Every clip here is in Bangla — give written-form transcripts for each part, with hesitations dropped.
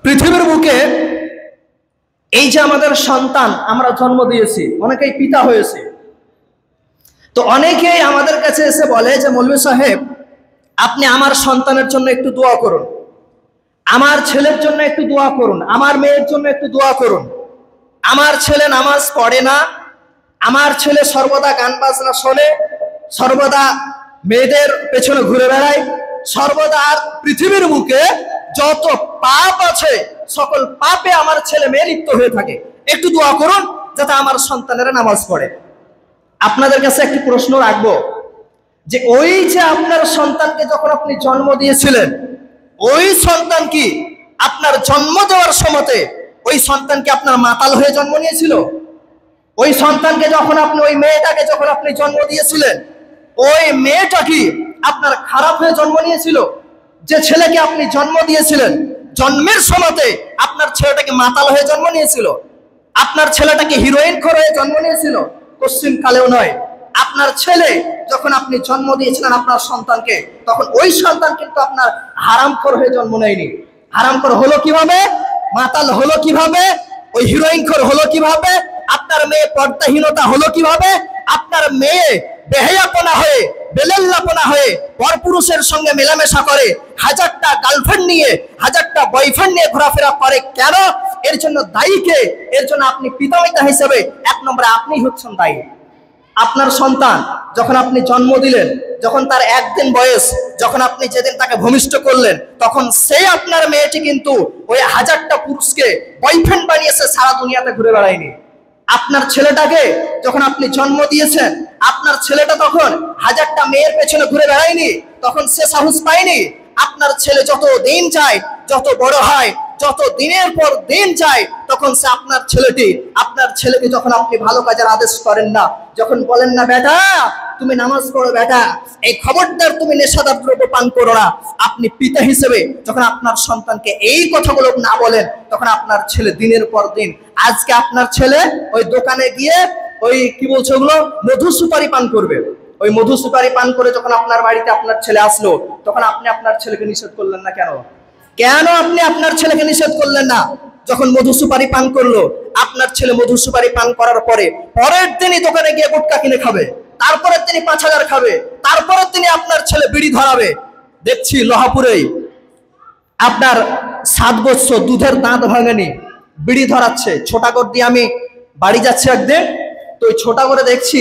পৃথিবীর বুকে এই যে আমাদের সন্তান আমরা জন্ম দিয়েছি, অনেকেই পিতা হয়েছে। তো অনেকেই আমাদের কাছে এসে বলে যে মৌলভী সাহেব, আপনি আমার সন্তানের জন্য একটু দোয়া করুন, আমার ছেলের জন্য একটু দোয়া করুন, আমার মেয়ের জন্য একটু দোয়া করুন। আমার ছেলে নামাজ পড়ে না, আমার ছেলে সর্বদা গান বাজনা শোনে, সর্বদা মেয়েদের পেছনে ঘুরে বেড়ায়, সর্বদা পৃথিবীর বুকে যত পাপ আছে সকল পাপে আমার ছেলে মেয়ে লিপ্ত হয়ে থাকে। একটু দোয়া করুন যাতে আমার সন্তানেরা নামাজ পড়ে। আপনাদের কাছে একটি প্রশ্ন রাখবো, যে ওই যে আপনার সন্তানকে যখন আপনি জন্ম দিয়েছিলেন, ওই সন্তান কি আপনার জন্ম দেওয়ার সময়তে ওই সন্তান কি আপনার মাতাল হয়ে জন্ম নিয়েছিল? ওই সন্তানকে যখন আপনি, ওই মেয়েটাকে যখন আপনি জন্ম দিয়েছিলেন, ওই মেয়েটা কি আপনার খারাপ হয়ে জন্ম নিয়েছিল? যে ছেলেকে আপনি জন্ম দিয়েছিলেন, জন্মের সময়তে আপনার ছেলেটাকে মাতাল হয়ে জন্ম নিয়েছিল? আপনার ছেলেটাকে হিরোইন খোর হয়ে জন্ম নিয়েছিল? কোশ্চিন কালেও নয়। আপনার ছেলে যখন আপনি জন্ম দিয়েছিলেন আপনার সন্তানকে, তখন ওই সন্তান কিন্তু আপনার হারামখোর হয়ে জন্ম নেয়নি। হারামখোর হলো কিভাবে? মাতাল হলো কিভাবে? ওই হিরোইন খোর হলো কিভাবে? আপনার মেয়ে পর্দাহীনতা হলো কিভাবে? আপনার মেয়ে বেহায়াপনা হয়ে, বেলেল্লাপনা হয়ে পরপুরুষের সঙ্গে মেলামেশা করে, হাজারটা গার্লফ্রেন্ড নিয়ে, হাজারটা বয়ফ্রেন্ড নিয়ে ঘোরাফেরা করে। কেন? এর জন্য দায়ী কে? এর জন্য আপনি পিতামাতা হিসেবে এক নম্বরে আপনিই হচ্ছেন দায়ী। আপনার সন্তান যখন আপনি জন্ম দিলেন, যখন তার একদিন বয়স, যখন আপনি যেদিন তাকে ভূমিষ্ঠ করলেন, তখন সেই আপনার মেয়েটি কিন্তু ওই হাজারটা পুরুষকে বয়ফ্রেন্ড বানিয়েছে, সারা দুনিয়াতে ঘুরে বেড়ায়নি। আপনার ছেলেটাকে যখন আপনি জন্ম দিয়েছেন, আপনার ছেলেটা তখন হাজারটা মেয়ের পেছনে ঘুরে বেড়ায়নি, তখন সে সাহস পায়নি। আপনার ছেলে যত দিন যায়, যত বড় হয়, যত দিনের পর দিন যায়, তখন সে আপনার ছেলেকে যখন আপনি ভালো কাজের আদেশ করেন না, যখন বলেন না বেটা তুমি নামাজ পড়ো, বেটা এই খবরদার তুমি নেশাদার দ্রব্য পান করো না, আপনি পিতা হিসেবে যখন আপনার সন্তানকে এই কথাগুলো না বলেন, তখন আপনার ছেলে দিনের পর দিন, আজকে আপনার ছেলে ওই দোকানে গিয়ে ওই কি বলছে ওগুলো মধু সুপারি পান করবে। ওই মধু সুপারি পান করে যখন আপনার বাড়িতে আপনার ছেলে আসলো, তখন আপনি আপনার ছেলেকে নিষেধ করলেন না কেন? কেন আপনি আপনার ছেলেকে নিষেধ করলেন না? যখন মধু সুপারি পান করলো, আপনার ছেলে মধু সুপারি পান করার পরে পরের দিনই দোকানে গিয়ে গুটকা কিনে খাবে, তারপরের দিনই 5,000 খাবে, তারপরের দিনই আপনার ছেলে বিড়ি ধরাবে। দেখছি লোহাপুরেই আপনার 7 বছর দুধের দাঁত ভাঙেনি, বিড়ি ধরাচ্ছে। ছোটাগড় দিয়ে আমি বাড়ি যাচ্ছি একদিন, তো ওই ছোটাগড়ে দেখছি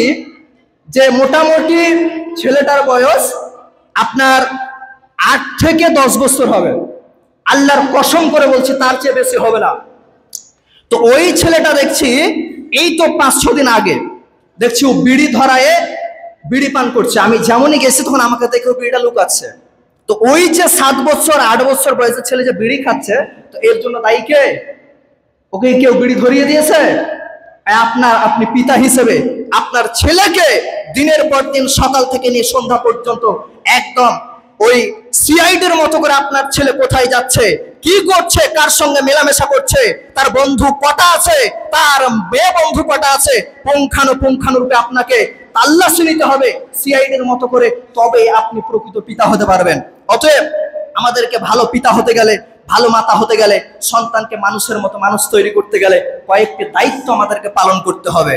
যে মোটামুটি ছেলেটার বয়স আপনার 8 থেকে 10 বছর হবে। আল্লাহর কসম করে বলছি তার চেয়ে বেশি হবে না। তো ওই ছেলেটা দেখছি এই তো 5-6 দিন আগে দেখছি ও বিড়ি ধরায়ে বিড়ি পান করছে। আমি যেমনই গেছি তখন আমাকে দেখে ও বিড়িটা লুকাচ্ছে। তো ওই যে 7 বছর 8 বছর বয়সের ছেলে যে বিড়ি খাচ্ছে, তো এর জন্য দায়ী কে? ওকে কেউ বিড়ি ধরিয়ে দিয়েছে? আপনি পিতা হিসেবে আপনার ছেলেকে দিনের পর দিন সকাল থেকে নিয়ে সন্ধ্যা পর্যন্ত একদম ওই সিআইডির মতো করে আপনার ছেলে কোথায় যাচ্ছে, কি করছে, কার সঙ্গে মেলামেশা করছে, তার বন্ধু কটা আছে, তার মেয়ে বন্ধু কটা আছে, পুঙ্খানুপুঙ্খানুরূপে আপনাকে তাল্লাশি নিতে হবে সিআইডির মতো করে, তবে আপনি প্রকৃত পিতা হতে পারবেন। অতএব আমাদেরকে ভালো পিতা হতে গেলে, ভালো মাতা হতে গেলে, সন্তানকে মানুষের মতো মানুষ তৈরি করতে গেলে কয়েকটি দায়িত্ব আমাদেরকে পালন করতে হবে।